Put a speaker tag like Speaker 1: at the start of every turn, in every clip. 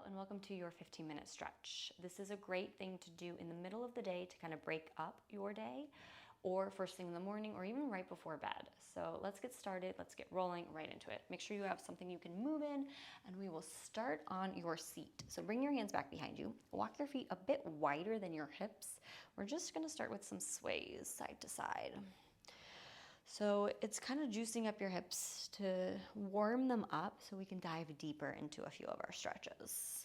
Speaker 1: and welcome to your 15-minute stretch. This is a great thing to do in the middle of the day to kind of break up your day, or first thing in the morning, or even right before bed. So let's get started. Let's get rolling right into it. Make sure you have something you can move in, and we will start on your seat. So bring your hands back behind you. Walk your feet a bit wider than your hips. We're just gonna start with some sways side to side. So it's kind of juicing up your hips to warm them up so we can dive deeper into a few of our stretches.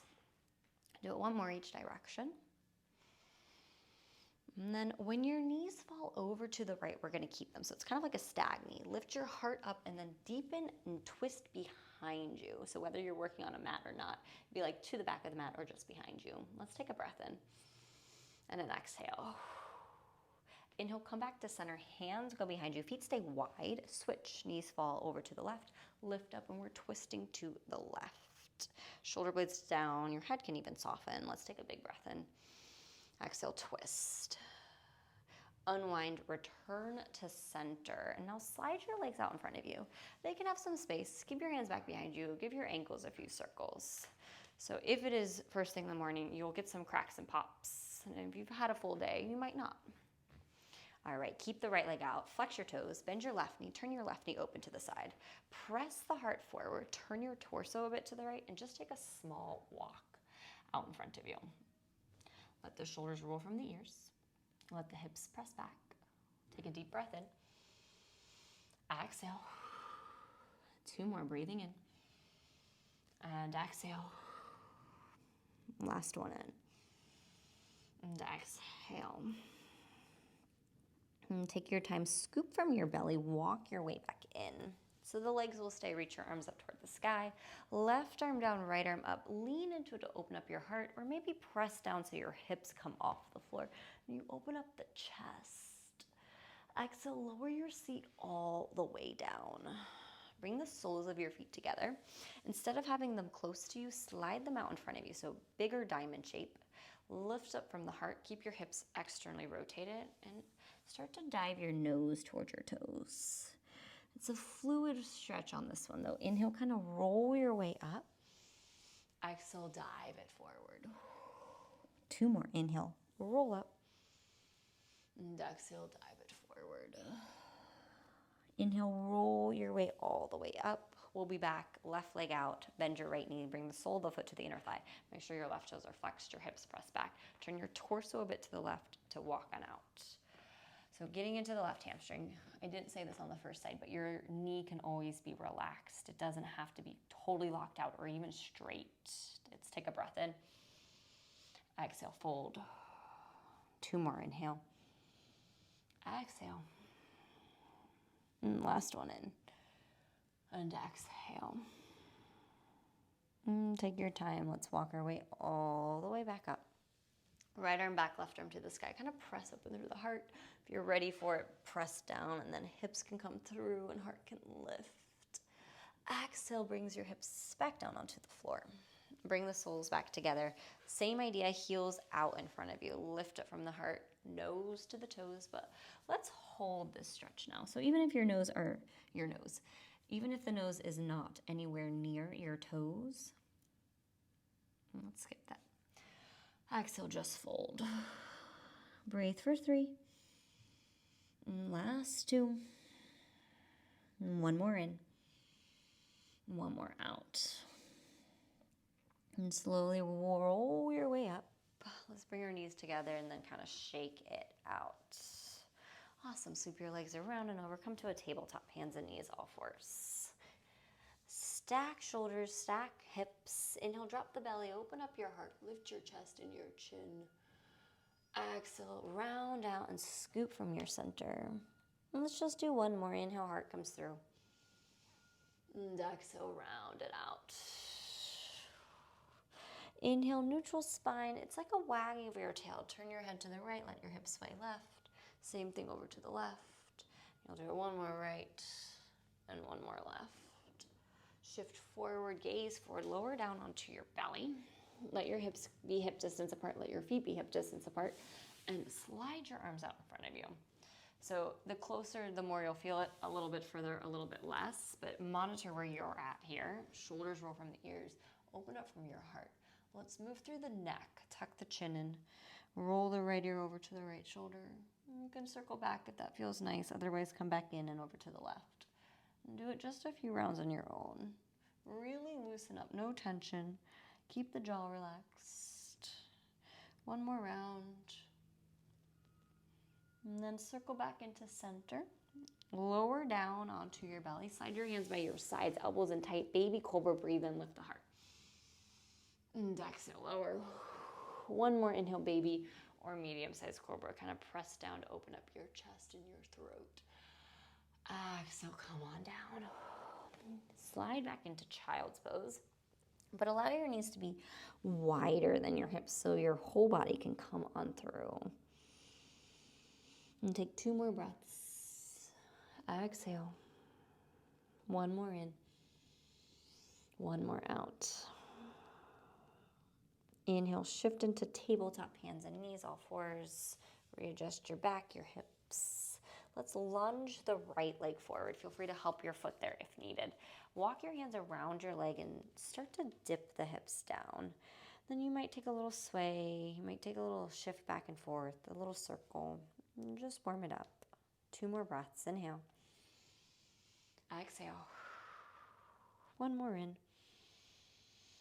Speaker 1: Do it one more each direction. And then when your knees fall over to the right, we're gonna keep them. So it's kind of like a stag knee. Lift your heart up and then deepen and twist behind you. So whether you're working on a mat or not, be like to the back of the mat or just behind you. Let's take a breath in and then exhale. Inhale, come back to center, hands go behind you, feet stay wide, switch, knees fall over to the left, lift up, and we're twisting to the left. Shoulder blades down, your head can even soften. Let's take a big breath in. Exhale, twist. Unwind, return to center. And now slide your legs out in front of you. They can have some space. Keep your hands back behind you. Give your ankles a few circles. So if it is first thing in the morning, you'll get some cracks and pops. And if you've had a full day, you might not. All right, keep the right leg out, flex your toes, bend your left knee, turn your left knee open to the side. Press the heart forward, turn your torso a bit to the right, and just take a small walk out in front of you. Let the shoulders roll from the ears. Let the hips press back. Take a deep breath in. Exhale. Two more, breathing in. And exhale. Last one in. And exhale. And take your time, scoop from your belly, walk your way back in. So the legs will stay, reach your arms up toward the sky. Left arm down, right arm up. Lean into it to open up your heart, or maybe press down so your hips come off the floor. And you open up the chest. Exhale, lower your seat all the way down. Bring the soles of your feet together. Instead of having them close to you, slide them out in front of you. So bigger diamond shape. Lift up from the heart. Keep your hips externally rotated and start to dive your nose towards your toes. It's a fluid stretch on this one though. Inhale, kind of roll your way up. Exhale, dive it forward. Two more. Inhale, roll up. And exhale, dive it forward. Inhale, roll your way all the way up. We'll be back, left leg out, bend your right knee, bring the sole of the foot to the inner thigh. Make sure your left toes are flexed, your hips press back. Turn your torso a bit to the left to walk on out. So getting into the left hamstring, I didn't say this on the first side, but your knee can always be relaxed. It doesn't have to be totally locked out or even straight. Let's take a breath in. Exhale, fold. Two more, inhale. Exhale. And last one in. And exhale. And take your time. Let's walk our way all the way back up. Right arm back, left arm to the sky. Kind of press up and through the heart. If you're ready for it, press down, and then hips can come through and heart can lift. Exhale brings your hips back down onto the floor. Bring the soles back together. Same idea, heels out in front of you. Lift it from the heart, nose to the toes, but let's hold this stretch now. So even if even if the nose is not anywhere near your toes, let's skip that. Exhale, just fold. Breathe for 3. Last 2. One more in. One more out. And slowly roll your way up. Let's bring our knees together and then kind of shake it out. Awesome. Sweep your legs around and over. Come to a tabletop, hands and knees, all fours. Stack shoulders, stack hips. Inhale, drop the belly, open up your heart, lift your chest and your chin. Exhale, round out and scoop from your center. And let's just do one more. Inhale, heart comes through. And exhale, round it out. Inhale, neutral spine. It's like a wagging of your tail. Turn your head to the right, let your hips sway left. Same thing over to the left. You'll do one more right and one more left. Shift forward, gaze forward, lower down onto your belly. Let your hips be hip distance apart, let your feet be hip distance apart, and slide your arms out in front of you. So the closer, the more you'll feel it, a little bit further, a little bit less, but monitor where you're at here. Shoulders roll from the ears, open up from your heart. Let's move through the neck. Tuck the chin in. Roll the right ear over to the right shoulder. You can circle back if that feels nice. Otherwise, come back in and over to the left. And do it just a few rounds on your own. Really loosen up. No tension. Keep the jaw relaxed. One more round. And then circle back into center. Lower down onto your belly. Slide your hands by your sides, elbows in tight. Baby cobra, breathe in, lift the heart. And exhale, lower. One more inhale, baby, or medium-sized cobra. Kind of press down to open up your chest and your throat. Exhale, come on down. Slide back into child's pose. But allow your knees to be wider than your hips so your whole body can come on through. And take 2 more breaths. Exhale. One more in. One more out. Inhale, shift into tabletop, hands and knees, all fours. Readjust your back, your hips. Let's lunge the right leg forward. Feel free to help your foot there if needed. Walk your hands around your leg and start to dip the hips down. Then you might take a little sway. You might take a little shift back and forth, a little circle. And just warm it up. 2 more breaths. Inhale. Exhale. One more in.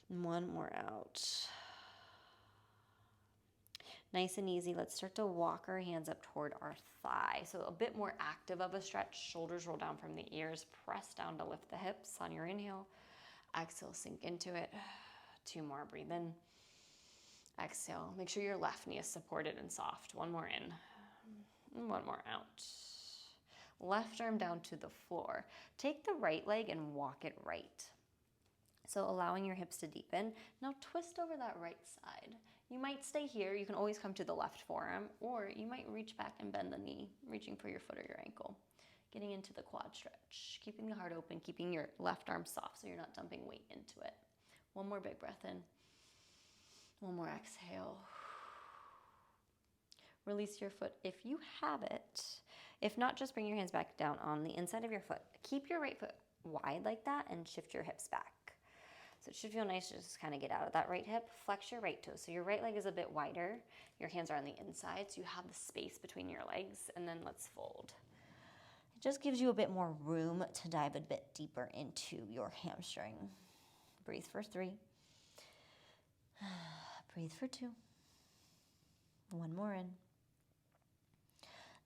Speaker 1: And one more out. Nice and easy. Let's start to walk our hands up toward our thigh. So a bit more active of a stretch. Shoulders roll down from the ears. Press down to lift the hips on your inhale. Exhale, sink into it. 2 more. Breathe in. Exhale. Make sure your left knee is supported and soft. One more in. And one more out. Left arm down to the floor. Take the right leg and walk it right. So allowing your hips to deepen. Now twist over that right side. You might stay here. You can always come to the left forearm, or you might reach back and bend the knee, reaching for your foot or your ankle. Getting into the quad stretch. Keeping the heart open, keeping your left arm soft so you're not dumping weight into it. One more big breath in. One more exhale. Release your foot if you have it. If not, just bring your hands back down on the inside of your foot. Keep your right foot wide like that and shift your hips back. So it should feel nice to just kind of get out of that right hip. Flex your right toe. So your right leg is a bit wider. Your hands are on the inside, so you have the space between your legs. And then let's fold. It just gives you a bit more room to dive a bit deeper into your hamstring. Breathe for 3. Breathe for 2. One more in.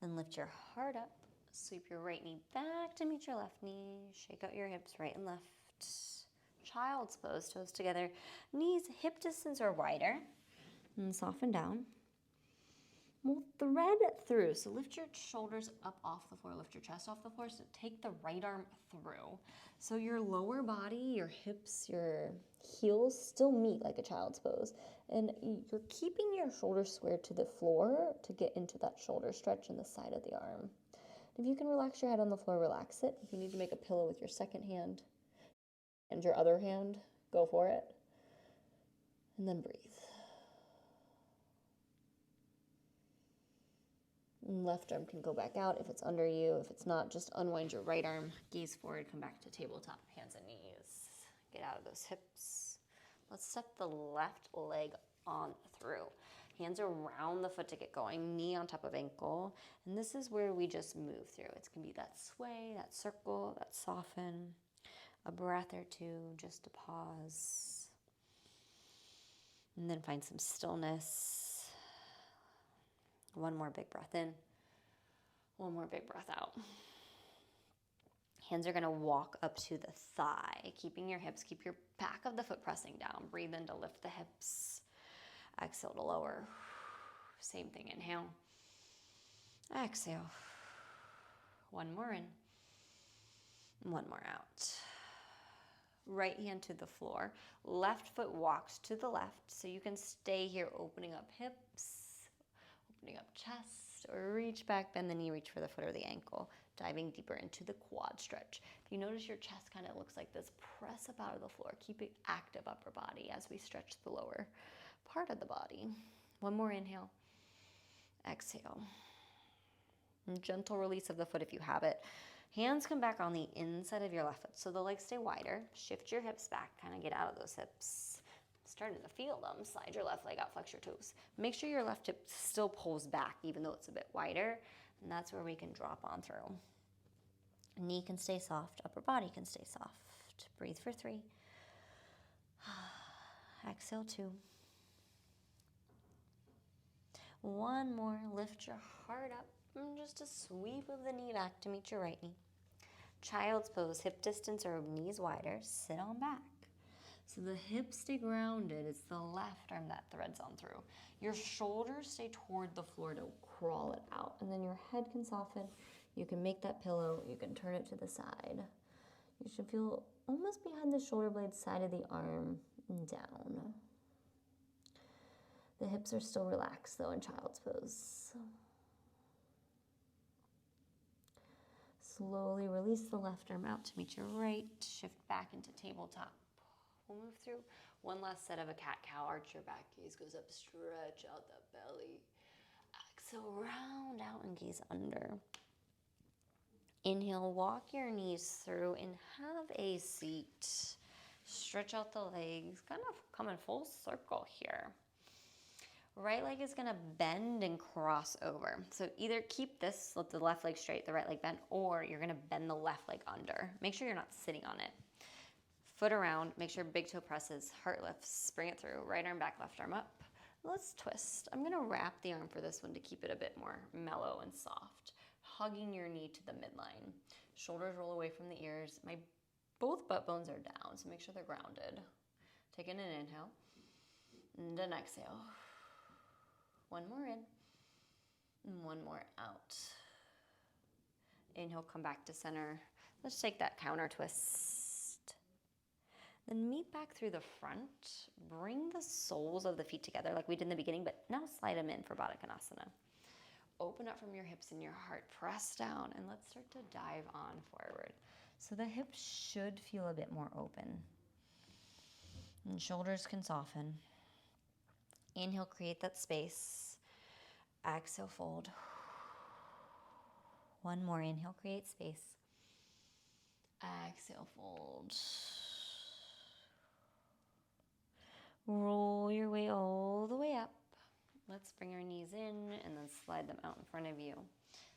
Speaker 1: Then lift your heart up. Sweep your right knee back to meet your left knee. Shake out your hips right and left. Child's pose, toes together. Knees hip distance or wider. And soften down. We'll thread through. So lift your shoulders up off the floor. Lift your chest off the floor. So take the right arm through. So your lower body, your hips, your heels still meet like a child's pose. And you're keeping your shoulders square to the floor to get into that shoulder stretch in the side of the arm. If you can relax your head on the floor, relax it. If you need to make a pillow with your second hand and your other hand, go for it. And then breathe. And left arm can go back out if it's under you. If it's not, just unwind your right arm, gaze forward, come back to tabletop, hands and knees. Get out of those hips. Let's step the left leg on through. Hands around the foot to get going, knee on top of ankle. And this is where we just move through. It's going to be that sway, that circle, that soften. A breath or 2 just to pause. And then find some stillness. One more big breath in. One more big breath out. Hands are going to walk up to the thigh, keeping your hips, keep your back of the foot pressing down. Breathe in to lift the hips. Exhale to lower. Same thing, inhale. Exhale. One more in. One more out. Right hand to the floor. Left foot walks to the left, so you can stay here opening up hips, opening up chest, or reach back, bend the knee, reach for the foot or the ankle, diving deeper into the quad stretch. If you notice your chest kind of looks like this, press up out of the floor. Keep it active upper body as we stretch the lower part of the body. One more inhale. Exhale. And gentle release of the foot if you have it. Hands come back on the inside of your left foot, so the legs stay wider. Shift your hips back, kind of get out of those hips. Starting to feel them. Slide your left leg out, flex your toes. Make sure your left hip still pulls back, even though it's a bit wider. And that's where we can drop on through. Knee can stay soft, upper body can stay soft. Breathe for 3. Exhale 2. One more. Lift your heart up. And just a sweep of the knee back to meet your right knee. Child's pose, hip distance or knees wider. Sit on back. So the hips stay grounded. It's the left arm that threads on through. Your shoulders stay toward the floor to crawl it out. And then your head can soften. You can make that pillow. You can turn it to the side. You should feel almost behind the shoulder blade, side of the arm, and down. The hips are still relaxed though in child's pose. Slowly release the left arm out to meet your right. Shift back into tabletop. We'll move through one last set of a cat-cow. Arch your back, gaze goes up, stretch out that belly. Exhale, round out and gaze under. Inhale, walk your knees through and have a seat. Stretch out the legs, kind of come in full circle here. Right leg is gonna bend and cross over. So either keep this, let the left leg straight, the right leg bend, or you're gonna bend the left leg under. Make sure you're not sitting on it. Foot around, make sure big toe presses, heart lifts, bring it through. Right arm back, left arm up. Let's twist. I'm gonna wrap the arm for this one to keep it a bit more mellow and soft. Hugging your knee to the midline. Shoulders roll away from the ears. Both butt bones are down, so make sure they're grounded. Take in an inhale and an exhale. One more in and one more out. Inhale, come back to center. Let's take that counter twist. Then meet back through the front. Bring the soles of the feet together like we did in the beginning, but now slide them in for Baddha Konasana. Open up from your hips and your heart. Press down and let's start to dive on forward. So the hips should feel a bit more open. And shoulders can soften. Inhale, create that space. Exhale, fold. One more. Inhale, create space. Exhale, fold. Roll your way all the way up. Let's bring our knees in and then slide them out in front of you.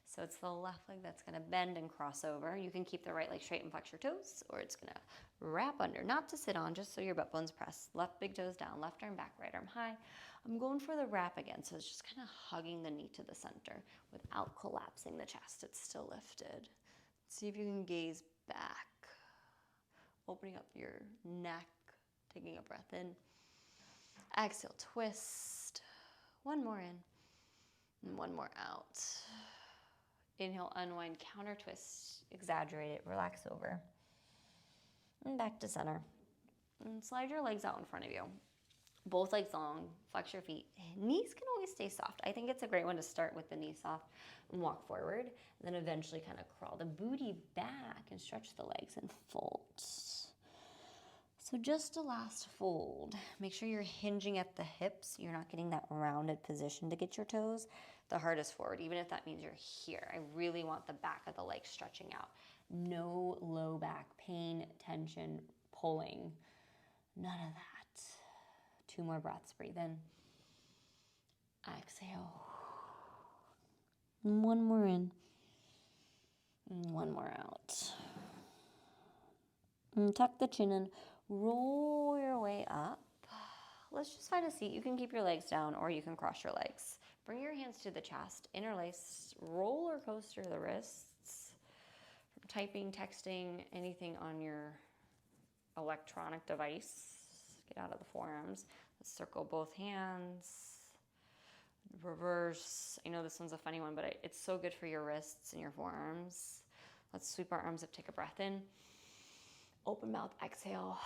Speaker 1: So it's the left leg that's gonna bend and cross over. You can keep the right leg straight and flex your toes, or it's gonna wrap under, not to sit on, just so your butt bones press. Left big toes down, left arm back, right arm high. I'm going for the wrap again, so it's just kind of hugging the knee to the center without collapsing the chest. It's still lifted. See if you can gaze back, opening up your neck, taking a breath in. Exhale, twist. One more in and one more out. Inhale, unwind, counter twist, exaggerate it, relax over. And back to center. And slide your legs out in front of you. Both legs long, flex your feet. Knees can always stay soft. I think it's a great one to start with the knees soft and walk forward, and then eventually kind of crawl the booty back and stretch the legs and fold. So just a last fold. Make sure you're hinging at the hips. You're not getting that rounded position to get your toes. The heart is forward, even if that means you're here. I really want the back of the leg stretching out. No low back pain, tension, pulling. None of that. 2 more breaths. Breathe in. Exhale. And 1 more in. And 1 more out. And tuck the chin in. Roll your way up. Let's just find a seat. You can keep your legs down or you can cross your legs. Bring your hands to the chest. Interlace. Roller coaster the wrists. From typing, texting, anything on your electronic device. Get out of the forearms. Let's circle both hands. Reverse. I know this one's a funny one, but it's so good for your wrists and your forearms. Let's sweep our arms up. Take a breath in. Open mouth, exhale.